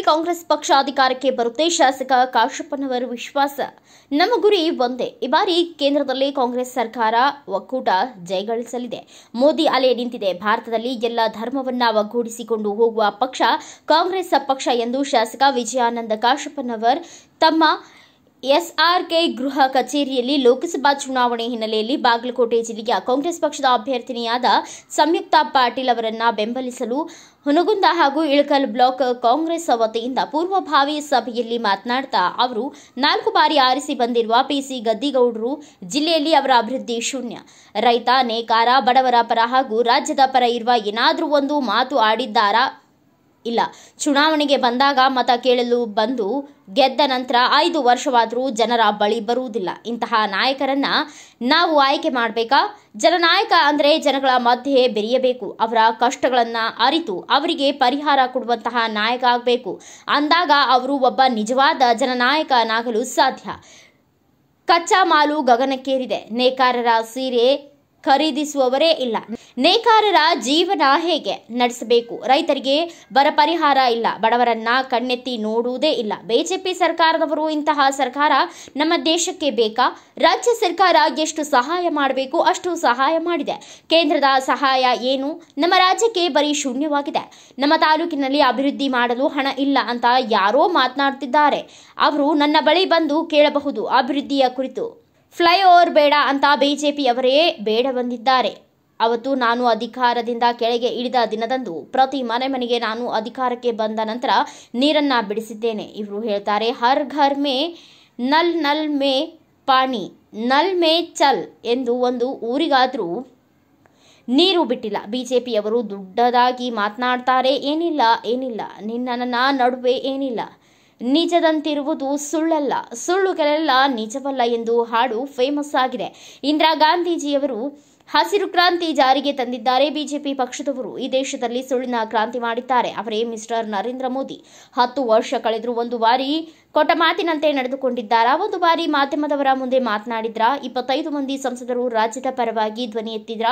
ಕಾಂಗ್ರೆಸ್ ಪಕ್ಷ ಅಧಿಕಾರಕ್ಕೆ ಬರುತ್ತೆ. ಶಾಸಕ ಕಾಶಪ್ಪನವರ ವಿಶ್ವಾಸ. ನಮ್ಮ ಗುರಿ ಒಂದೇ. ಈ ಬಾರಿ ಕೇಂದ್ರದಲ್ಲಿ ಕಾಂಗ್ರೆಸ್ ಸರ್ಕಾರ ಒಕ್ಕೂಟ ಜಯಗಳಿಸಲಿದೆ. ಮೋದಿ ಅಲೆ ನಿಂತಿದೆ. ಭಾರತದಲ್ಲಿ ಎಲ್ಲ ಧರ್ಮವನ್ನ ಒಗ್ಗೂಡಿಸಿಕೊಂಡು ಹೋಗುವ ಪಕ್ಷ ಕಾಂಗ್ರೆಸ್ ಪಕ್ಷ ಎಂದು ಶಾಸಕ ವಿಜಯಾನಂದ ಕಾಶಪ್ಪನವರ್ ತಮ್ಮ ಎಸ್ಆರ್ಕೆ ಗೃಹ ಕಚೇರಿಯಲ್ಲಿ ಲೋಕಸಭಾ ಚುನಾವಣೆ ಹಿನ್ನೆಲೆಯಲ್ಲಿ ಬಾಗಲಕೋಟೆ ಜಿಲ್ಲೆಯ ಕಾಂಗ್ರೆಸ್ ಪಕ್ಷದ ಅಭ್ಯರ್ಥಿನಿಯಾದ ಸಂಯುಕ್ತಾ ಪಾಟೀಲ್ ಅವರನ್ನ ಬೆಂಬಲಿಸಲು ಹುನಗುಂದ ಹಾಗೂ ಇಳಕಲ್ ಬ್ಲಾಕ್ ಕಾಂಗ್ರೆಸ್ ವತಿಯಿಂದ ಪೂರ್ವಭಾವಿ ಸಭೆಯಲ್ಲಿ ಮಾತನಾಡುತ್ತಾ ಅವರು 4 ಬಾರಿ ಆರಿಸಿ ಬಂದಿರುವ ಪಿಸಿ ಗದ್ದಿಗೌಡರು ಜಿಲ್ಲೆಯಲ್ಲಿ ಅವರ ಅಭಿವೃದ್ಧಿ ಶೂನ್ಯ, ರೈತ, ನೇಕಾರ, ಬಡವರ ಪರ ಹಾಗೂ ರಾಜ್ಯದ ಪರ ಇರುವ ಏನಾದರೂ ಒಂದು ಮಾತು ಆಡಿದ್ದಾರಾ? ಇಲ್ಲ. ಚುನಾವಣೆಗೆ ಬಂದಾಗ ಮತ ಕೇಳಲು ಬಂದು ಗೆದ್ದ ನಂತರ 5 ವರ್ಷವಾದರೂ ಜನರ ಬಳಿ ಬರುವುದಿಲ್ಲ. ಇಂತಹ ನಾಯಕರನ್ನ ನಾವು ಆಯ್ಕೆ ಮಾಡಬೇಕಾ? ಜನನಾಯಕ ಅಂದರೆ ಜನಗಳ ಮಧ್ಯೆ ಬೆರೆಯಬೇಕು. ಅವರ ಕಷ್ಟಗಳನ್ನ ಅರಿತು ಅವರಿಗೆ ಪರಿಹಾರ ಕೊಡುವಂತಹ ನಾಯಕ ಆಗಬೇಕು. ಅಂದಾಗ ಅವರು ಒಬ್ಬ ನಿಜವಾದ ಜನನಾಯಕನಾಗಲು ಸಾಧ್ಯ. ಕಚ್ಚಾ ಮಾಲು ಗಗನಕ್ಕೇರಿದೆ. ನೇಕಾರರ ಸೀರೆ ಖರೀದಿಸುವವರೇ ಇಲ್ಲ. ನೇಕಾರರ ಜೀವನ ಹೇಗೆ ನಡೆಸಬೇಕು? ರೈತರಿಗೆ ಬರ ಪರಿಹಾರ ಇಲ್ಲ. ಬಡವರನ್ನ ಕಣ್ಣೆತ್ತಿ ನೋಡುವುದೇ ಇಲ್ಲ. ಬಿಜೆಪಿ ಸರ್ಕಾರದವರು ಇಂತಹ ಸರ್ಕಾರ ನಮ್ಮ ದೇಶಕ್ಕೆ ಬೇಕಾ? ರಾಜ್ಯ ಸರ್ಕಾರ ಎಷ್ಟು ಸಹಾಯ ಮಾಡಬೇಕು ಅಷ್ಟು ಸಹಾಯ ಮಾಡಿದೆ. ಕೇಂದ್ರದ ಸಹಾಯ ಏನು? ನಮ್ಮ ರಾಜ್ಯಕ್ಕೆ ಬರೀ ಶೂನ್ಯವಾಗಿದೆ. ನಮ್ಮ ತಾಲೂಕಿನಲ್ಲಿ ಅಭಿವೃದ್ಧಿ ಮಾಡಲು ಹಣ ಇಲ್ಲ ಅಂತ ಯಾರೋ ಮಾತನಾಡುತ್ತಿದ್ದಾರೆ. ಅವರು ನನ್ನ ಬಳಿ ಬಂದು ಕೇಳಬಹುದು ಅಭಿವೃದ್ಧಿಯ ಕುರಿತು. ಫ್ಲೈಓವರ್ ಬೇಡ ಅಂತ ಬಿಜೆಪಿಯವರೇ ಬೇಡ ಬಂದಿದ್ದಾರೆ. ಅವತ್ತು ನಾನು ಅಧಿಕಾರದಿಂದ ಕೆಳಗೆ ಇಳಿದ ದಿನದಂದು ಪ್ರತಿ ಮನೆಗೆ ನಾನು ಅಧಿಕಾರಕ್ಕೆ ಬಂದ ನಂತರ ನೀರನ್ನ ಬಿಡಿಸಿದ್ದೇನೆ. ಇವರು ಹೇಳ್ತಾರೆ, ಹರ್ ಘರ್ ಮೇ ನಲ್ ನಲ್ ಮೇ ಪಾನಿ ನಲ್ ಮೇ ಚಲ್ ಎಂದು ಒಂದು ಊರಿಗಾದ್ರೂ ನೀರು ಬಿಟ್ಟಿಲ್ಲ. ಬಿಜೆಪಿಯವರು ದೊಡ್ಡದಾಗಿ ಮಾತನಾಡ್ತಾರೆ. ಏನಿಲ್ಲ ನನ್ನ ನಡುವೆ ಏನಿಲ್ಲ. ನಿಜದಂತಿರುವುದು ಸುಳ್ಳಲ್ಲ, ಸುಳ್ಳುಗಳೆಲ್ಲ ನಿಜವಲ್ಲ ಎಂದು ಹಾಡು ಫೇಮಸ್ ಆಗಿದೆ. ಇಂದಿರಾ ಗಾಂಧೀಜಿಯವರು ಹಸಿರು ಕ್ರಾಂತಿ ಜಾರಿಗೆ ತಂದಿದ್ದಾರೆ. ಬಿಜೆಪಿ ಪಕ್ಷದವರು ಈ ದೇಶದಲ್ಲಿ ಸುಳ್ಳಿನ ಕ್ರಾಂತಿ ಮಾಡಿದ್ದಾರೆ. ಅವರೇ ಮಿಸ್ಟರ್ ನರೇಂದ್ರ ಮೋದಿ. 10 ವರ್ಷ ಕಳೆದರೂ ಒಂದು ಬಾರಿ ಕೊಟ್ಟ ಮಾತಿನಂತೆ ನಡೆದುಕೊಂಡಿದ್ದಾರಾ? ಒಂದು ಬಾರಿ ಮಾಧ್ಯಮದವರ ಮುಂದೆ ಮಾತನಾಡಿದ್ರ? 25 ಮಂದಿ ಸಂಸದರು ರಾಜ್ಯದ ಪರವಾಗಿ ಧ್ವನಿ ಎತ್ತಿದ್ರ?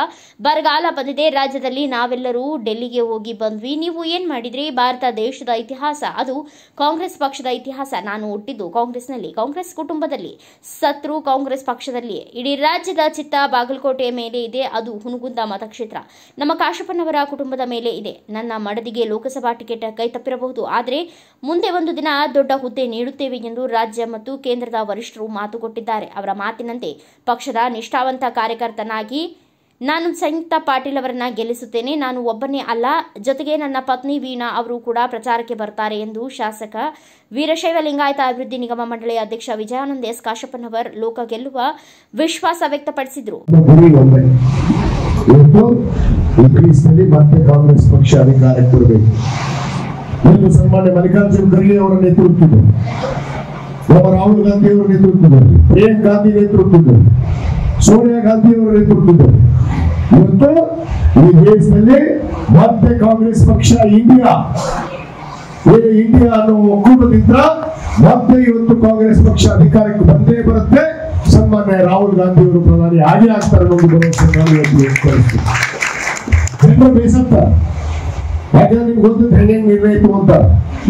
ಬರಗಾಲ ಬಂದಿದೆ ರಾಜ್ಯದಲ್ಲಿ, ನಾವೆಲ್ಲರೂ ಡೆಲ್ಲಿಗೆ ಹೋಗಿ ಬಂದ್ವಿ. ನೀವು ಏನ್ ಮಾಡಿದ್ರಿ? ಭಾರತ ದೇಶದ ಇತಿಹಾಸ, ಅದು ಕಾಂಗ್ರೆಸ್ ಪಕ್ಷದ ಇತಿಹಾಸ. ನಾನು ಹುಟ್ಟಿದ್ದು ಕಾಂಗ್ರೆಸ್ನಲ್ಲಿ, ಕಾಂಗ್ರೆಸ್ ಕುಟುಂಬದಲ್ಲಿ, ಸತ್ರು ಕಾಂಗ್ರೆಸ್ ಪಕ್ಷದಲ್ಲಿ. ಇಡೀ ರಾಜ್ಯದ ಚಿತ್ತ ಬಾಗಲಕೋಟೆಯ ಮೇಲೆ ಇದೆ. ಅದು ಹುನಗುಂದ ಮತಕ್ಷೇತ್ರ ನಮ್ಮ ಕಾಶಪ್ಪನವರ ಕುಟುಂಬದ ಮೇಲೆ ಇದೆ. ನನ್ನ ಮಡದಿಗೆ ಲೋಕಸಭಾ ಟಿಕೆಟ್ ಕೈ ತಪ್ಪಿರಬಹುದು, ಆದರೆ ಮುಂದೆ ಒಂದು ದಿನ ದೊಡ್ಡ ಹುದ್ದೆ ನೀಡುತ್ತೇವೆ ಎಂದು ರಾಜ್ಯ ಮತ್ತು ಕೇಂದ್ರದ ವರಿಷ್ಠರು ಮಾತು ಕೊಟ್ಟಿದ್ದಾರೆ. ಅವರ ಮಾತಿನಂತೆ ಪಕ್ಷದ ನಿಷ್ಠಾವಂತ ಕಾರ್ಯಕರ್ತನಾಗಿ ನಾನು ಸಂಯುಕ್ತಾ ಪಾಟೀಲ್ ಅವರನ್ನ ಗೆಲ್ಲಿಸುತ್ತೇನೆ. ನಾನು ಒಬ್ಬನೇ ಅಲ್ಲ, ಜೊತೆಗೆ ನನ್ನ ಪತ್ನಿ ವೀಣಾ ಅವರು ಕೂಡ ಪ್ರಚಾರಕ್ಕೆ ಬರ್ತಾರೆ ಎಂದು ಶಾಸಕ ವೀರಶೈವ ಲಿಂಗಾಯತ ಅಭಿವೃದ್ಧಿ ನಿಗಮ ಮಂಡಳಿಯ ಅಧ್ಯಕ್ಷ ವಿಜಯಾನಂದ ಎಸ್ ಕಾಶಪ್ಪನವರ್ ಲೋಕ ಗೆಲ್ಲುವ ವಿಶ್ವಾಸ ವ್ಯಕ್ತಪಡಿಸಿದರು. ಕಾಂಗ್ರೆಸ್ ಪಕ್ಷ ಅಧಿಕಾರಕ್ಕೆ ಬರಬೇಕು. ಸನ್ಮಾನ್ಯ ಮಲ್ಲಿಕಾರ್ಜುನ ಖರ್ಗೆ ಅವರ ನೇತೃತ್ವದಲ್ಲಿ, ರಾಹುಲ್ ಗಾಂಧಿ ಅವರ ನೇತೃತ್ವದಲ್ಲಿ, ಪ್ರಿಯಾಂಕಾ ಗಾಂಧಿ ನೇತೃತ್ವದಲ್ಲಿ, ಸೋನಿಯಾ ಗಾಂಧಿ ಅವರ ನೇತೃತ್ವದಲ್ಲಿ ಇವತ್ತು ಈ ದೇಶದಲ್ಲಿ ಮತ್ತೆ ಕಾಂಗ್ರೆಸ್ ಪಕ್ಷ ಇಂಡಿಯಾ ಅನ್ನೋ ಒಕ್ಕೂಟದಿಂದ ಮತ್ತೆ ಇವತ್ತು ಕಾಂಗ್ರೆಸ್ ಪಕ್ಷ ಅಧಿಕಾರಕ್ಕೆ ಬಂದೇ ಬರುತ್ತೆ. ಸನ್ಮಾನ್ಯ ರಾಹುಲ್ ಗಾಂಧಿ ಅವರು ಪ್ರಧಾನಿ ಆಗೇ ಆಗ್ತಾರೆ ಅನ್ನೋದು ಭರವಸೆ ಜನರು ಬೇಸತ್ತ. ಯಾಕಂದ್ರೆ ನಿಮ್ಗೆ ಗೊತ್ತಿದ್ದು ಹೆಂಗೆ ನಿರ್ಣಯ ಇತ್ತು ಅಂತ.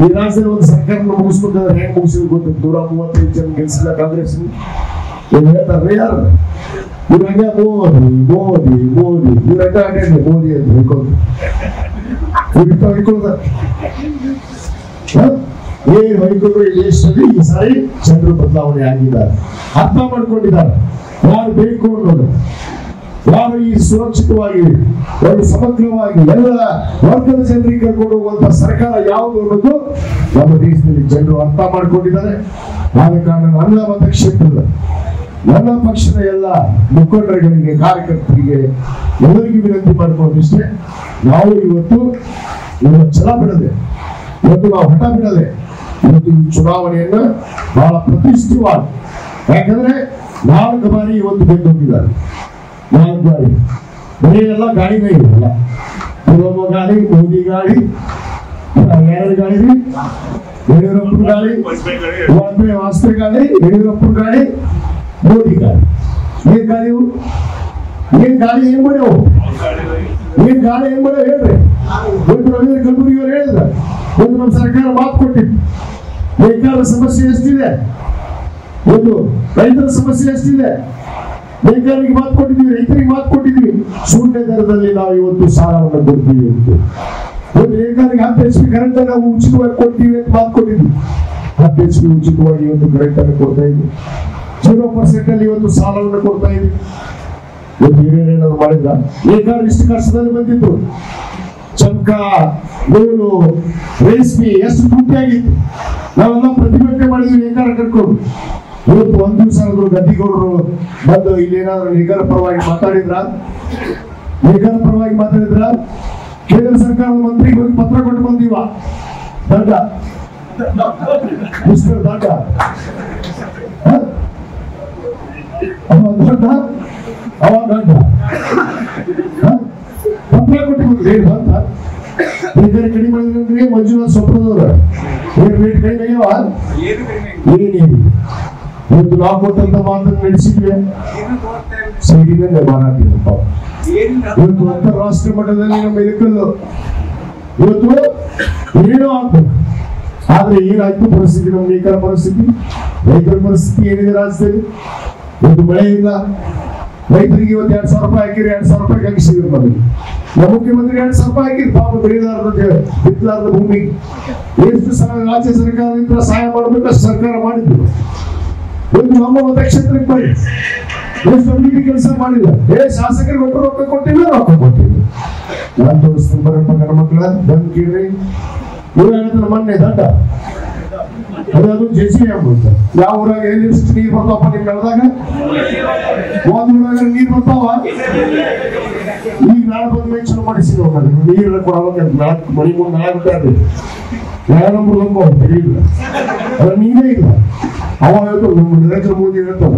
ಈ ರಾಜ್ಯದಲ್ಲಿ ಒಂದು ಸರ್ಕಾರ ಮುಗಿಸ್ಬೇಕಾದ್ರೆ ಹೆಂಗ್ ಮುಗಿಸಿದ್ ಗೊತ್ತಿತ್ತು. 135 ಜನ ಗೆಲ್ಸಿಲ್ಲ ಕಾಂಗ್ರೆಸ್. ಏನ್ ಹೇಳ್ತಾರೆ ಯಾರು? ಇವ್ರ ಹಂಗೆ ಮೋದಿ ಮೋದಿ ಮೋದಿ ಇವ್ರ ಮೋದಿ ಅಂತ ಹೇಳ್ಕೊಂಡು ಏನ್ ಹೊಯ್ಕೊಂಡ್ರು ಈ ದೇಶದಲ್ಲಿ ಈ ಸಾರಿ ಜನರು ಬದಲಾವಣೆ ಆಗಿದ್ದಾರೆ, ಅರ್ಥ ಮಾಡ್ಕೊಂಡಿದ್ದಾರೆ ಯಾರು ಬೇಕು ಅನ್ನೋದು, ಯಾರು ಈ ಸುರಕ್ಷಿತವಾಗಿ ಒಂದು ಸಮಗ್ರವಾಗಿ ಎಲ್ಲ ವರ್ಗದ ಜನರಿಗೆ ಕರ್ಕೊಂಡು ಹೋಗುವಂತ ಸರ್ಕಾರ ಯಾವುದು ಅನ್ನೋದು ನಮ್ಮ ದೇಶದಲ್ಲಿ ಜನರು ಅರ್ಥ ಮಾಡ್ಕೊಂಡಿದ್ದಾರೆ. ಆದ ಕಾರಣ ನನ್ನ ಮತಕ್ಷೇತ್ರದ ನನ್ನ ಪಕ್ಷದ ಎಲ್ಲ ಮುಖಂಡರುಗಳಿಗೆ, ಕಾರ್ಯಕರ್ತರಿಗೆ ಎಲ್ಲರಿಗೂ ವಿನಂತಿ ಮಾಡ್ಕೊಳ್ಳೋದಿಷ್ಟೇ, ನಾವು ಇವತ್ತು ಛಲ ಬಿಡದೆ, ಇವತ್ತು ನಾವು ಹಠ ಬಿಡದೆ ಇವತ್ತು ಈ ಚುನಾವಣೆಯನ್ನ ಬಹಳ ಪ್ರತಿಷ್ಠಿತವಾಗಿ, ಯಾಕಂದ್ರೆ 4 ಬಾರಿ ಇವತ್ತು ಗೆದ್ದು ಹೋಗಿದ್ದಾರೆ. 4 ಬಾರಿ ಬರೀ ಎಲ್ಲ ಗಾಡಿನೇ ಇರಲ್ಲ. ಪುಲವಾಮ ಗಾಡಿ, ಮೋದಿ ಗಾಡಿ, ಯಾರ ಗಾಡಿ, ಯಡಿಯೂರಪ್ಪ ಗಾಡಿ, ವಾಜಪೇಯಿ ಗಾಡಿ, ಯಡಿಯೂರಪ್ಪ ಗಾಡಿ, ಮೋದಿ ಗಾಡಿ. ಏನ್ ಗಾಡಿ ಏನ್ ಗಾಡಿ ಏನ್ ಮಾಡ್ಯಾವ? ಏನ್ ಗಾಡಿ ಏನ್ ಮಾಡ್ಯಾವ ಹೇಳ್ರಿ. ಕಲಬುರಗಿ ಅವ್ರು ಹೇಳಿದ್ರ ಒಂದು ನಮ್ಮ ಸರ್ಕಾರ ಮಾತು ಕೊಟ್ಟಿತ್ತು. ನೇಕಾರರ ಸಮಸ್ಯೆ ಎಷ್ಟಿದೆ, ಒಂದು ರೈತರ ಸಮಸ್ಯೆ ಎಷ್ಟಿದೆ. ನೇಕಾರರಿಗೆ ಮಾತು ಕೊಟ್ಟಿದ್ವಿ, ರೈತರಿಗೆ ಮಾತು ಕೊಟ್ಟಿದ್ವಿ. ಶೂನ್ಯ ದರದಲ್ಲಿ ನಾವು ಇವತ್ತು ಸಾಲವನ್ನು ಕೊಡ್ತೀವಿ ಅಂತ. ಒಂದು ನೇಕಾರರಿಗೆ 10 HP ಕರೆಂಟ್ ನಾವು ಉಚಿತವಾಗಿ ಕೊಡ್ತೀವಿ ಅಂತ ಮಾತು ಕೊಟ್ಟಿದ್ವಿ. 10 HP ಉಚಿತವಾಗಿ ಇವತ್ತು ಕರೆಂಟ್ ಅನ್ನು ಕೊಡ್ತಾ ಇದ್ವಿ. 0% ಅಲ್ಲಿ ಇವತ್ತು ಸಾಲವನ್ನು ಕೊಡ್ತಾ ಇದ್ವಿ. ಇವತ್ತು ಏನೇನಾದ್ರು ಮಾಡಿದ್ರ ನೇಕಾರರು ಇಷ್ಟು ಕಷ್ಟದಲ್ಲಿ ಬಂದಿದ್ರು. ಚಂಕ, ನೂಲು, ರೇಷ್ಮೆ ಎಷ್ಟು ತುಟ್ಟಿಯಾಗಿತ್ತು. ನಾವೆಲ್ಲ ಪ್ರತಿಭಟನೆ ಮಾಡಿದ್ವಿ ನೇಕಾರ ಕಟ್ಕೊಂಡು. ಇವತ್ತು ಒಂದ್ ದಿವಸ ಗದ್ದಿಗೌಡರು ಬಂದು ಇಲ್ಲಿ ಏನಾದ್ರು ನೇಕಾರ ಪರವಾಗಿ ಮಾತಾಡಿದ್ರ? ನೇಕಾರ ಪರವಾಗಿ ಮಾತಾಡಿದ್ರ? ಕೇಂದ್ರ ಸರ್ಕಾರದ ಮಂತ್ರಿಗೆ ಹೋಗಿ ಪತ್ರ ಕೊಟ್ಟು ಬಂದೀವ. ದಂಡ ಮಿಸ್ಟರ್ ದಂಡ ಅವ ದಂಡ ಪತ್ರ ಕೊಟ್ಟು ಬಂದ್ರಿ ಅಂತ. ನೇಕಾರ ಕಡಿಮೆ ಮಾಡಿದ್ರೆ ಮಂಜುನಾಥ್ ಸೊಪ್ಪದವ್ರ ರೇಟ್ ಕಡಿಮೆ ಆಗ್ಯಾವ ಏನೇನು. ಇವತ್ತು ನಾವು ಕೊಟ್ಟಂತ ಮಾತನ್ನು ನಡೆಸಿದ್ವಿ ಸೈಡಿನ ಮಾರಾಟ. ಇವತ್ತು ಅಂತಾರಾಷ್ಟ್ರೀಯ ಮಟ್ಟದಲ್ಲಿ ನಮ್ಮ ಇಳಕಲ್ಲು ಇವತ್ತು ಏನೋ ಆಗ್ಬೇಕು. ಆದ್ರೆ ಏನಾಯ್ತು ಪರಿಸ್ಥಿತಿ, ನಮ್ಮ ನೇಕಾರ ಪರಿಸ್ಥಿತಿ, ರೈತರ ಪರಿಸ್ಥಿತಿ ಏನಿದೆ ರಾಜ್ಯದಲ್ಲಿ? ಇವತ್ತು ಮಳೆ ಇಲ್ಲ. ರೈತರಿಗೆ ಇವತ್ತು 2000 ರೂಪಾಯಿ ಹಾಕಿರಿ, 2000 ರೂಪಾಯಿ ಹಾಕಿಸಿದ್ರು ನಮಗೆ. ನಮ್ಮ ಮುಖ್ಯಮಂತ್ರಿ 2000 ರೂಪಾಯಿ ಹಾಕಿರಿ ಪಾಪ ಬೆಳೆದಾರದ ಬಿತ್ತಲಾರದ ಭೂಮಿ. ಎಷ್ಟು ರಾಜ್ಯ ಸರ್ಕಾರದಿಂದ ಸಹಾಯ ಮಾಡಬೇಕು ಸರ್ಕಾರ ಮಾಡಿದ್ರು. ಇವತ್ತು ನಮ್ಮ ಮತಕ್ಷೇತ್ರಕ್ಕೆ ಬನ್ನಿ, ಎಷ್ಟು ಅಭಿವೃದ್ಧಿ ಕೆಲಸ ಮಾಡಿಲ್ಲ. ಶಾಸಕರಿಗೆ ಒಟ್ಟು ರೊಕ್ಕ ಕೊಟ್ಟಿಲ್ಲ, ರೊಕ್ಕ ಕೊಟ್ಟಿಲ್ಲ. ನಾನು ತೋರಿಸ್ತೀನಿ ಬರಪ್ಪ ಗಣ ಮಕ್ಕಳ ಬಂದು ಕೇಳ್ರಿ. ಇವ್ರು ಹೇಳಿದ್ರೆ ಮೊನ್ನೆ ದಂಡ ಅದು ಜೆಸಿ ಅಂತ ಯಾವ ಊರಾಗ ಎಷ್ಟು ನೀರು ಬರ್ತಾವಪ್ಪ ನಿಮ್ ನಡೆದಾಗ? ಒಂದ್ ಊರಾಗ ನೀರು ಬರ್ತಾವ. ಈಗ ನಾಳೆ ಬಂದ ಮೇಲೆ ಚಲೋ ಮಾಡಿಸಿದ ನೀರು ಕೊಡಬೇಕು. ಮನಿ ಮುಂದೆ ನಾಳೆ ಬಿಟ್ಟಾರ್ರಿ, ಯಾರ ನಂಬರ್ ಇಲ್ಲ, ಅದ್ರ ನೀರೇ ಇಲ್ಲ. ಅವ ಹೇಳ್ತು ನಮ್ಮ ನರೇಂದ್ರ ಮೋದಿ ಹೇಳ್ತಾನ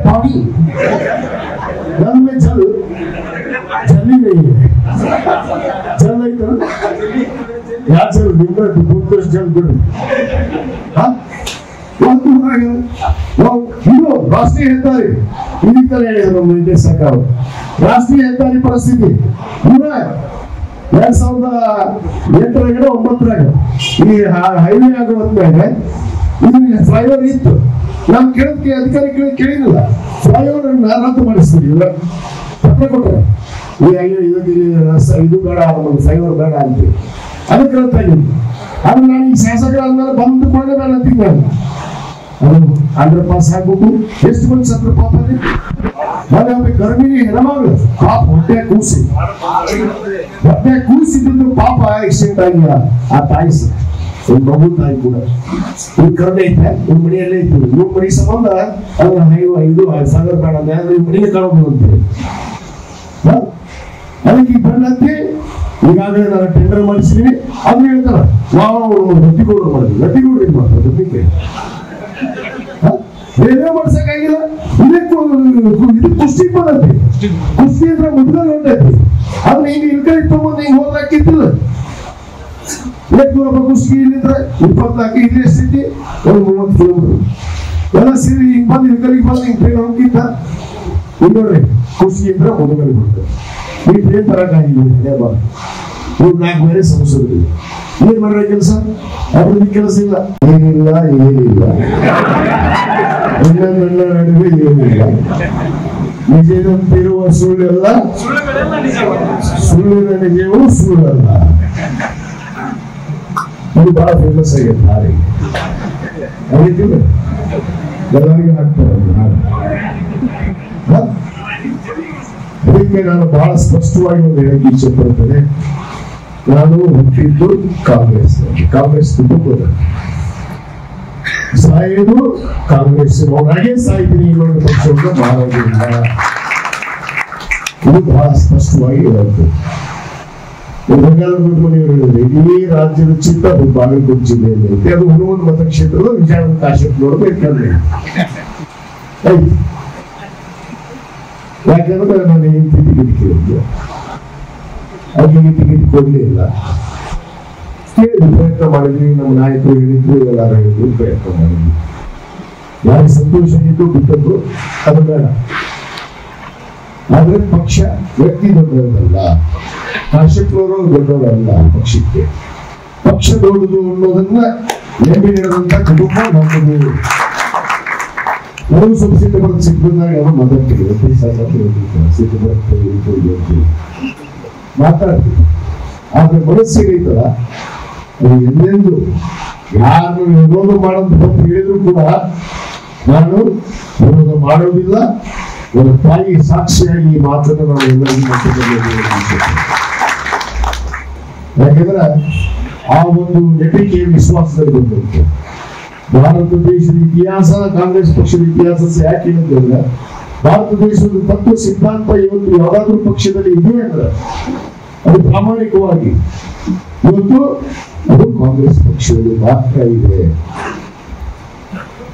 पानी नल में जल जली नहीं है जल नहीं तो या जल बिंदु दूध जल बिंदु हाँ ಇದು ರಾಷ್ಟ್ರೀಯ ಹೆದ್ದಾರಿ ಈ ತರ ಹೇಳಿದ್ರು ನಮ್ಮ ನಿರ್ದೇಶಕರು. ರಾಷ್ಟ್ರೀಯ ಹೆದ್ದಾರಿ ಪರಿಸ್ಥಿತಿ 2008 9 ಈ ಹೈವೇ ಆಗೋ ಹೊತ್ಮೇಲೆ ಇದು ಫ್ಲೈಓವರ್ ಇತ್ತು. ನಾವು ಕೇಳೋದಕ್ಕೆ ಅಧಿಕಾರಿ ಕೇಳಿಲ್ಲ. ಫ್ಲೈಓವರ್ ರದ್ದು ಮಾಡಿಸ್ತೀವಿ ಇಲ್ಲ ಪತ್ರ ಕೊಟ್ಟರೆ ಇದು ಬೇಡ, ಫ್ಲೈಓವರ್ ಬೇಡ ಅಂತೀವಿ. ಅದಕ್ಕೆ ರದ್ದಾಗಿತ್ತು. ಆದ್ರೆ ನಾನು ಈ ಶಾಸಕರಾದ್ಮೇಲೆ ಬಂದು ಕೊಡಲೇ ಬೇಡ ಅಂತೀನಿ. ನಾನು ಅದು ಅಂಡರ್ ಪಾಸ್ ಆಗ್ಬೇಕು. ಎಷ್ಟು ಮಂದಿ ಸತ್ರ ಪಾಪ ಗರ್ಭಿಣಿ ಹೆಣಮಗಳು ಪಾಪ ಹೊಟ್ಟೆ ಕೂಸಿದ್ದು ಪಾಪ ಆಕ್ಸಿಡೆಂಟ್ ಆಗಿ ಆ ತಾಯಿ ಒಂದು ಮಗು ತಾಯಿ ಕೂಡ ಇವ್ರು ಕರ್ಣೆ ಐತೆ. ಇವ್ರ ಮನೆಯಲ್ಲೇ ಇತ್ತು. ಇವ್ರ ಮನೆ ಸಂಬಂಧ ಅವ್ರ ಇದು ಸಾಗರ ಬೇಡ ಮನೆಗೆ ಕಾಣಬಹುದು ಅಂತೇಳಿ ಅದಕ್ಕೆ ಈ ಬಣ್ಣಕ್ಕೆ ಈಗಾಗಲೇ ನಾನು ಟೆಂಡರ್ ಮಾಡಿಸಿದೀನಿ. ಅದನ್ನ ಹೇಳ್ತಾರ ನಾವು ಗಟ್ಟಿಗೌಡರು ಮಾಡಿದ್ವಿ. ಗಟ್ಟಿಗೌಡರು ಏನ್ ಮಾಡ್ತಾರೆ ಗಟ್ಟಿಗೆ ರೇಡಿಯೋ ಮಾಡ್ಸಕ್ಕಾಗಿಲ್ಲ. ಇದು ಕುಸ್ತಿ ಬಂದೈತಿ. ಕುಸ್ತಿ ಅಂದ್ರೆ ಮುದ್ಗಲ್ ಹೊಂಟೈತಿ. ಅದನ್ನ ಹಿಂಗ ಇಲ್ಕಡೆ ತಗೊಂಡು ಹಿಂಗ್ ಹೋದಾಕಿತ್ತಿಲ್ಲ. ದೂರಪ್ಪ ಕುಸ್ತಿ ಇಲ್ಲಿದ್ರೆ 24 ಇಲ್ಲಿ ಎಷ್ಟೈತಿ? ಒಂದು 30 ಕಿಲೋಮೀಟರ್ ಎಲ್ಲ ಸೇರಿ ಹಿಂಗ್ ಬಂದು ಇಲ್ಕಲಿಗೆ ಬಂದು ಹಿಂಗ್ ಟ್ರೈನ್ ಹೋಗಿದ್ದ. ಈಗ ನೋಡ್ರಿ ಕುಸ್ತಿ ಇದ್ರೆ ಮುದ್ಗಲ್ ಹೊಂಟೈತಿ. ಈ ಟ್ರೈನ್ ತರಕಾಗಿಲ್ಲ. ಇವ್ರು 4 ಬೇರೆ ಸಂಸದರು ಏನ್ ಮಾಡ್ರ ಕೆಲಸ? ಅಭಿವೃದ್ಧಿ ಕೆಲಸ ಇಲ್ಲ, ಏನಿಲ್ಲ. ನನ್ನ ನಡುವೆ ಏನಿಲ್ಲ. ನಿಜದಂತಿರುವ ಸುಳ್ಳೆಲ್ಲ, ಸುಳ್ಳಿನ ನಿಜವೂ ಸುಳ್ಳಲ್ಲ. ಇದು ಬಹಳ ಫೇಮಸ್ ಆಗೈತೆ ಹಾಗೆ ಅದಕ್ಕಿಲ್ಲ ಎಲ್ಲರಿಗೂ ಹಾಕ್ತಾರೆ. ಅದಕ್ಕೆ ನಾನು ಬಹಳ ಸ್ಪಷ್ಟವಾಗಿ ಒಂದು ಹೇಳಕ್ಕೆ ಇಚ್ಛೆ ಪಡ್ತೇನೆ. ನಾನು ಹುಟ್ಟಿದ್ದು ಕಾಂಗ್ರೆಸ್ ಕುಟುಂಬದ, ಸಾಯೋದು ಕಾಂಗ್ರೆಸ್ ಹಾಗೆ ಸಾಯ್ತೀನಿ. ಇನ್ನೊಂದು ಪಕ್ಷವನ್ನು ಮಾಡೋದಿಲ್ಲ. ಇದು ಬಹಳ ಸ್ಪಷ್ಟವಾಗಿ ಹೇಳುತ್ತೆ. ಇಡೀ ರಾಜ್ಯದ ಚಿತ್ತ ಬಾಗಲಕೋಟೆ ಜಿಲ್ಲೆಯಲ್ಲಿ ಐತೆ. ಅದು ಹುಣಸೂರು ಮತಕ್ಷೇತ್ರದ ವಿಜಯನಗರ ಕಾಶಪ್ಪನವರು ಯಾಕಂದ್ರೆ ನಾನು ಟಿಕೆಟ್ ಕೇಳಿದ್ದೆ. ಅವ್ರಿಗೆ ಟಿಕೆಟ್ ಕೊಡ್ಲಿಲ್ಲ. ಕೇಳಿದ್ವಿ, ಪ್ರಯತ್ನ ಮಾಡಿದ್ವಿ. ನಮ್ಮ ನಾಯಕರು ಹೇಳಿದ್ರು, ಎಲ್ಲಾರು ಹೇಳಿದ್ರು, ಪ್ರಯತ್ನ ಮಾಡಿದ್ವಿ. ಯಾರಿಗೆ ಸಂತೋಷ ಆಗಿತ್ತು ಬಿಟ್ಟದ್ದು ಅದು ಬೇಡ. ಆದ್ರೆ ಪಕ್ಷ ವ್ಯಕ್ತಿ ದೊಡ್ಡವರಲ್ಲ, ಶಾಸಕರು ದೊಡ್ಡವರಲ್ಲ. ಪಕ್ಷಕ್ಕೆ ಪಕ್ಷ ದೊಡ್ಡದು ಅನ್ನೋದನ್ನ ನೆಮ್ಮಿ ನೀಡದಂತ ಕುಟುಂಬ ನಮ್ಮದು. ನಾವು ಸ್ವಲ್ಪ ಸಿಟ್ಟು ಬರುತ್ತೆ, ಸಿಟ್ಟು ಬಂದಾಗ ನಾವು ಮಾತಾಡ್ತೀವಿ, ಸಿಟ್ಟು ಬರುತ್ತೆ ಮಾತಾಡ್ತೀವಿ. ಆದ್ರೆ ಮನಸ್ಸಿಗೈತಲ್ಲ ಅದು ಎಂದೆಂದು ಯಾರು ವಿರೋಧ ಮಾಡೋದು ಹೊತ್ತು ಹೇಳಿದ್ರು ಕೂಡ ನಾನು ವಿರೋಧ ಮಾಡೋದಿಲ್ಲ. ಒಂದು ತಾಯಿ ಸಾಕ್ಷಿಯಾಗಿ ಈ ಮಾತನ್ನು ನಾವು ಎಲ್ಲರಿಗೂ ಯಾಕಂದ್ರೆ ಆ ಒಂದು ನೆಟ್ಟಿಗೆ ವಿಶ್ವಾಸದಲ್ಲಿ ಬಂದಿರುತ್ತೆ. ಭಾರತ ದೇಶದ ಇತಿಹಾಸ, ಕಾಂಗ್ರೆಸ್ ಪಕ್ಷದ ಇತಿಹಾಸ ಯಾಕೆ ಹೇಳಿದ್ರೆ ಭಾರತ ದೇಶದ ತತ್ವ ಸಿದ್ಧಾಂತ ಇವತ್ತು ಯಾವ್ದಾದ್ರೂ ಪಕ್ಷದಲ್ಲಿ ಇದೆ ಅಂದ್ರೆ ಅದು ಪ್ರಾಮಾಣಿಕವಾಗಿ ಇವತ್ತು ಅದು ಕಾಂಗ್ರೆಸ್ ಪಕ್ಷದಲ್ಲಿ ಮಾತ್ರ ಇದೆ.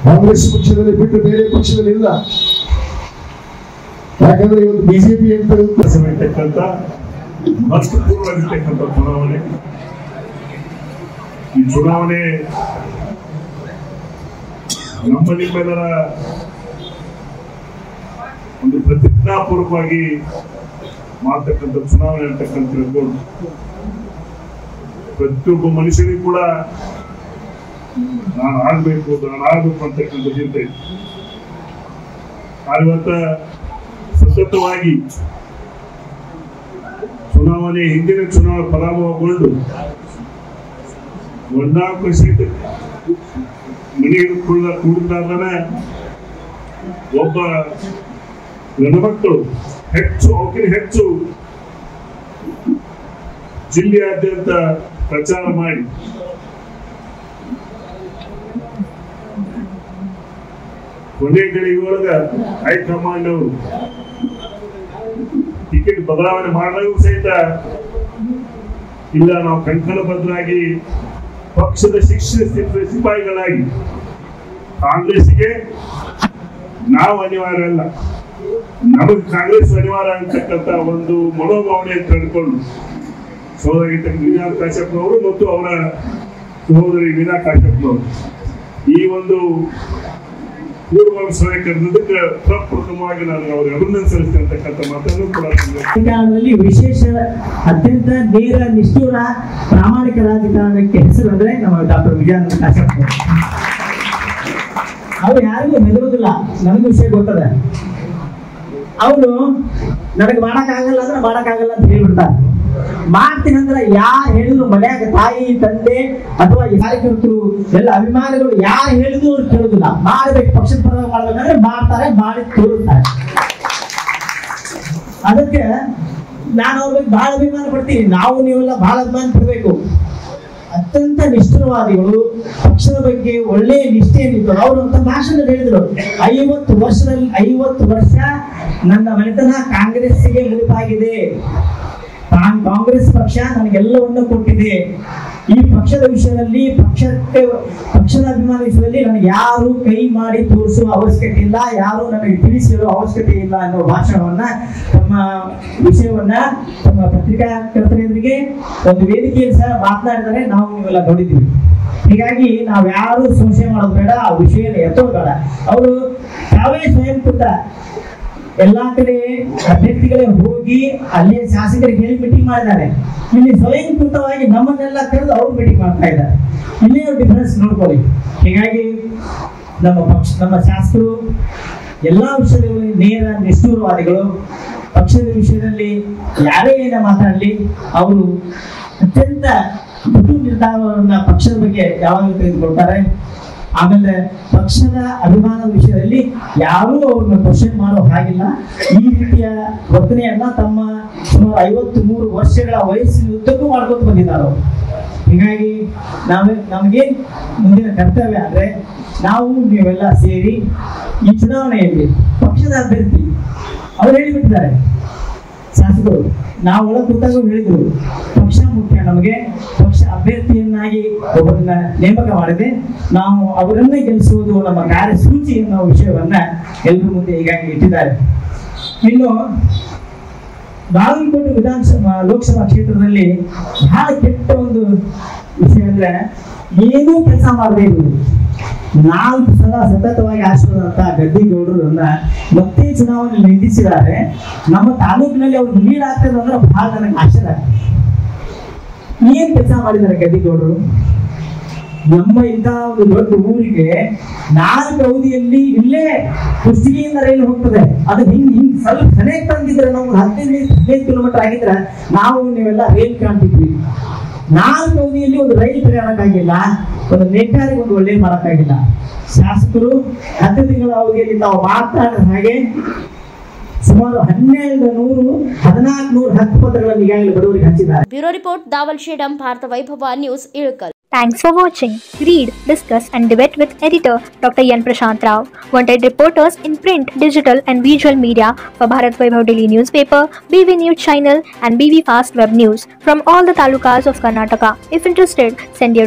ಕಾಂಗ್ರೆಸ್ ಪಕ್ಷದಲ್ಲಿ ಬಿಟ್ಟು ಬೇರೆ ಪಕ್ಷದಲ್ಲಿ ಇಲ್ಲ. ಯಾಕಂದ್ರೆ ಇವತ್ತು ಬಿಜೆಪಿ ಅಂತ ಮಹತ್ವಪೂರ್ಣವಾಗಿರ್ತಕ್ಕಂಥ ಚುನಾವಣೆ. ಈ ಚುನಾವಣೆ ನಮ್ಮ ನಿಮ್ಮೆಲ್ಲರ ಒಂದು ಪ್ರತಿಜ್ಞಾಪೂರ್ವಕವಾಗಿ ಮಾಡ್ತಕ್ಕಂಥ ಚುನಾವಣೆ ಅಂತಕ್ಕಂಥ ಹೇಳ್ಬೋದು. ಪ್ರತಿಯೊಬ್ಬ ಮನುಷ್ಯನಿಗೂ ಕೂಡ ನಾನು ಆಗ್ಬೇಕು ಅಂತಕ್ಕಂಥ ಚಿಂತೆ. ಇವತ್ತ ಸತತವಾಗಿ ಚುನಾವಣೆ ಹಿಂದಿನ ಚುನಾವಣೆ ಪರಾಭವಗೊಂಡು 14 ಸೀಟ್ ಮನೆಗೆ ಕೂಡಿದಾಗನೇ ಒಬ್ಬ ಗಣಮಕ್ಕಳು ಹೆಚ್ಚು ಜಿಲ್ಲೆಯಾದ್ಯಂತ ಪ್ರಚಾರ ಮಾಡಿ ಕೊನೆ ಗಳಿಗೆಯೊಳಗ ಹೈಕಮಾಂಡ್ ಅವರು ಟಿಕೆಟ್ ಬದಲಾವಣೆ ಮಾಡಿದಾಗ ಸಹಿತ ಇಲ್ಲ, ನಾವು ಕಂಕಣಬದ್ಧರಾಗಿ ಪಕ್ಷದ ಸಿಪಾಯಿಗಳಾಗಿ ಕಾಂಗ್ರೆಸ್ಗೆ ನಾವು ಅನಿವಾರ್ಯ ಅಲ್ಲ, ನಮಗೆ ಕಾಂಗ್ರೆಸ್ ಅನಿವಾರ್ಯ ಅಂತಕ್ಕಂಥ ಒಂದು ಮನೋಭಾವನೆ ಅಂತ ಹೇಳ್ಕೊಂಡು ಸಹೋದರಿ ವೀಣಾ ಕಾಶ್ಯಪ್ನವರು ಮತ್ತು ಅವರ ಸಹೋದರಿ ವೀಣಾ ಕಾಶ್ಯಪ್ನವರು ಈ ಒಂದು ಪೂರ್ವಾಂಶವಾಗಿ ಕರೆದಕ್ಕೆ ಪ್ರಪ್ರಥಮವಾಗಿ ನಾನು ಅವರಿಗೆ ಅಭಿನಂದನೆ ಸಲ್ಲಿಸ್ತೇನೆ ಅಂತಕ್ಕಂಥ ಮಾತನ್ನು ಕೂಡ ರಾಜಕಾರಣದಲ್ಲಿ ವಿಶೇಷ ಅತ್ಯಂತ ನೇರ ನಿಷ್ಠೂರ ಪ್ರಾಮಾಣಿಕ ರಾಜಕಾರಣಕ್ಕೆ ಹೆಸರು ಅಂದ್ರೆ ನಮ್ಮ ಡಾಕ್ಟರ್ ವಿಜಯಾನಂದ ಕಾಶ್ಯಪ್. ಅವ್ರು ಯಾರಿಗೂ ಹೆದರುದಿಲ್ಲ, ನನಗೂ ವಿಷಯ ಗೊತ್ತದ. ಅವನು ನನಗೆ ಮಾಡಕ್ಕಾಗಲ್ಲ ಅಂದ್ರೆ ಮಾಡಕ್ಕಾಗಲ್ಲ ಅಂತ ಹೇಳ್ಬಿಡ್ತಾರೆ. ಮಾಡ್ತೀನಿ ಅಂದ್ರೆ ಯಾರು ಹೇಳಿದ್ರು ಮನ್ಯಾಗ ತಾಯಿ ತಂದೆ ಅಥವಾ ಕಾರ್ಯಕರ್ತರು ಎಲ್ಲ ಅಭಿಮಾನಿಗಳು ಯಾರು ಹೇಳಿದ್ರು ಅವ್ರು ಕೇಳುದಿಲ್ಲ. ಮಾಡ್ಬೇಕು, ಪಕ್ಷದ ಪರವಾಗಿ ಮಾಡ್ಬೇಕಂದ್ರೆ ಮಾಡ್ತಾರೆ, ಮಾಡಿ ತೋರಿಸ್ತಾರೆ. ಅದಕ್ಕೆ ನಾನು ಅವ್ರ ಬಗ್ಗೆ ಬಹಳ ಅಭಿಮಾನ ಪಡ್ತೀನಿ. ನಾವು ನೀವೆಲ್ಲ ಬಹಳ ಅಭಿಮಾನ ಪಡ್ಬೇಕು. ಅತ್ಯಂತ ನಿಷ್ಠುರವಾದಿಗಳು, ಪಕ್ಷದ ಬಗ್ಗೆ ಒಳ್ಳೆಯ ನಿಷ್ಠೆಯನ್ನಿತ್ತು. ಅವರು ಅಂತ ಭಾಷಣದಲ್ಲಿ ಹೇಳಿದ್ರು, 50 ವರ್ಷ ನನ್ನ ಮನೆತನ ಕಾಂಗ್ರೆಸ್ಸಿಗೆ ಮುಡಿಪಾಗಿದೆ. ಕಾಂಗ್ರೆಸ್ ಪಕ್ಷ ನನಗೆಲ್ಲವನ್ನು ಕೊಟ್ಟಿದೆ. ಈ ಪಕ್ಷದ ವಿಷಯದಲ್ಲಿ ಪಕ್ಷದ ಅಭಿಮಾನ ವಿಷಯದಲ್ಲಿ ನನಗೆ ಯಾರು ಕೈ ಮಾಡಿ ತೋರಿಸುವ ಅವಶ್ಯಕತೆ ಇಲ್ಲ, ಯಾರು ನನಗೆ ತಿಳಿಸಿ ಹೇಳುವ ಅವಶ್ಯಕತೆ ಇಲ್ಲ ಅನ್ನೋ ಭಾಷಣವನ್ನ ತಮ್ಮ ವಿಷಯವನ್ನ ತಮ್ಮ ಪತ್ರಿಕಾಕರ್ತರಿಗೆ ಒಂದು ವೇದಿಕೆಯಲ್ಲಿ ಸಹ ಮಾತನಾಡಿದರೆ ನಾವು ನೀವೆಲ್ಲ ನೋಡಿದ್ದೀವಿ. ಹೀಗಾಗಿ ನಾವು ಯಾರು ಸಂಶಯ ಮಾಡೋದು ಬೇಡ, ಆ ವಿಷಯ ಎತ್ತೋದು ಬೇಡ. ಅವರು ತಾವೇ ಸ್ವಯಂಕೃತ ಎಲ್ಲಾ ಕಡೆ ಅಭ್ಯರ್ಥಿಗಳೇ ಹೋಗಿ ಅಲ್ಲಿಯ ಶಾಸಕರಿಗೆ ಹೇಳಿ ಮೀಟಿಂಗ್ ಮಾಡಿದ್ದಾರೆ. ಇಲ್ಲಿ ಸ್ವಯಂಕೃತವಾಗಿ ನಮ್ಮನ್ನೆಲ್ಲ ಕರೆದು ಅವ್ರು ಮೀಟಿಂಗ್ ಮಾಡ್ತಾ ಇದ್ದಾರೆ. ಇಲ್ಲೇ ಡಿಫರೆನ್ಸ್ ನೋಡ್ಕೊಳ್ಳಿ. ಹೀಗಾಗಿ ನಮ್ಮ ಶಾಸಕರು ಎಲ್ಲಾ ವಿಷಯದಲ್ಲಿ ನೇರ ನಿಷ್ಠೂರವಾದಿಗಳು. ಪಕ್ಷದ ವಿಷಯದಲ್ಲಿ ಯಾರೇ ಏನೇ ಮಾತಾಡಲಿ ಅವರು ಅತ್ಯಂತ ಕಟು ನಿರ್ಧಾರವನ್ನ ಪಕ್ಷದ ಬಗ್ಗೆ ಯಾವಾಗಲೂ ತೆಗೆದುಕೊಳ್ತಾರೆ. ಆಮೇಲೆ ಪಕ್ಷದ ಅಭಿಮಾನದ ವಿಷಯದಲ್ಲಿ ಯಾರೂ ಅವ್ರನ್ನ ಕ್ವಶನ್ ಮಾಡೋ ಹಾಗಿಲ್ಲ. ಈ ರೀತಿಯ ವರ್ತನೆಯನ್ನ ತಮ್ಮ ಸುಮಾರು 53 ವರ್ಷಗಳ ವಯಸ್ಸಿನ ಉದ್ದಕ್ಕೂ ಮಾಡ್ಕೊತ ಬಂದಿದ್ದಾರೆ. ಹೀಗಾಗಿ ನಮಗೇನ್ ಮುಂದಿನ ಕರ್ತವ್ಯ ಅಂದ್ರೆ ನಾವು ನೀವೆಲ್ಲ ಸೇರಿ ಈ ಚುನಾವಣೆಯಲ್ಲಿ ಪಕ್ಷದ ಅಭ್ಯರ್ಥಿ ಅವ್ರು ಹೇಳಿಬಿಟ್ಟಿದ್ದಾರೆ, ಶಾಸಕರು ನಾವು ಒಳ ಕೂತಾಗ ಹೇಳಿದ್ರು, ಪಕ್ಷ ಮುಖ್ಯ, ನಮಗೆ ಪಕ್ಷ ಅಭ್ಯರ್ಥಿಯನ್ನಾಗಿ ಒಬ್ಬರನ್ನ ನೇಮಕ ಮಾಡಿದೆ, ನಾವು ಅವರನ್ನೇ ಗೆಲ್ಲಿಸುವುದು ನಮ್ಮ ಕಾರ್ಯಸೂಚಿ ಎನ್ನುವ ವಿಷಯವನ್ನ ಎಲ್ಲರ ಮುಂದೆ ಈಗಾಗಲೇ ಇಟ್ಟಿದ್ದಾರೆ. ಇನ್ನು ಬಾಗಲಕೋಟೆ ಲೋಕಸಭಾ ಕ್ಷೇತ್ರದಲ್ಲಿ ಬಹಳ ಕೆಟ್ಟ ಒಂದು ವಿಷಯ ಅಂದ್ರೆ ಏನೂ ಕೆಲಸ ಮಾಡದೇ ಇರುವುದು. 4 ಸಲ ಸತತವಾಗಿ ಆರಿಸಿದಂತ ಗದ್ದಿಗೌಡರನ್ನ ಮತ್ತೆ ಚುನಾವಣೆ ನಿಂದಿಸಿದ್ದಾರೆ. ನಮ್ಮ ತಾಲೂಕಿನಲ್ಲಿ ಅವ್ರಿಗೆ ನೀಡಾಗ್ತದೆ ಅಂದ್ರೆ ಬಹಳ ನನಗೆ ಆಶ್ಚರ್ಯ ಆಗ್ತದೆ. ಏನ್ ಕೆಲಸ ಮಾಡಿದ್ದಾರೆ ಗದ್ದಿಗೌಡರು? ನಮ್ಮ ಇಂತಹ ಒಂದು ದೊಡ್ಡ ಊರಿಗೆ 4 ಅವಧಿಯಲ್ಲಿ ಇಲ್ಲೇ ಕುಷ್ಟಗಿಯಿಂದ ರೈಲು ಹೋಗ್ತದೆ. ಅದು ಹಿಂಗ್ ಸ್ವಲ್ಪ ಸನೇಕ್ ತಂದಿದ್ರೆ ನಾವು 15 ಕಿಲೋಮೀಟರ್ ಆಗಿದ್ರೆ ನಾವು ನೀವೆಲ್ಲ ರೈಲ್ ಕಾಣ್ತಿದ್ವಿ. 4 ಅವಧಿಯಲ್ಲಿ ಒಂದು ರೈಲು ಪ್ರಯಾಣಕ್ಕಾಗಿಲ್ಲ, ಒಂದು ನೇಕಾರಿಗೆ ಒಂದು ಒಳ್ಳೆ ಮಾಡಕ್ಕಾಗಿಲ್ಲ. ಶಾಸಕರು 10 ತಿಂಗಳ ಅವಧಿಯಲ್ಲಿ ತಾವು ಮಾತನಾಡಿದ ಹಾಗೆ ಸುಮಾರು 1400 ಹಕ್ಕುಪತ್ರಗಳನ್ನು ಈಗಾಗಲೇ ಬಡವರಿಗೆ ಹಂಚಿದ್ದಾರೆ. ಬ್ಯೂರೋ ರಿಪೋರ್ಟ್ ದಾವಲ್ ಶೇಡಂ, ಭಾರತ ವೈಭವ news, Ilkal. Thanks for watching. Read, discuss and debate with editor Dr. Yan Prashant Rao. Wanted reporters in print, digital and visual media for Bharat Vaibhav Daily Newspaper, BV News Channel and BV Fast Web News from all the talukas of Karnataka. If interested, send your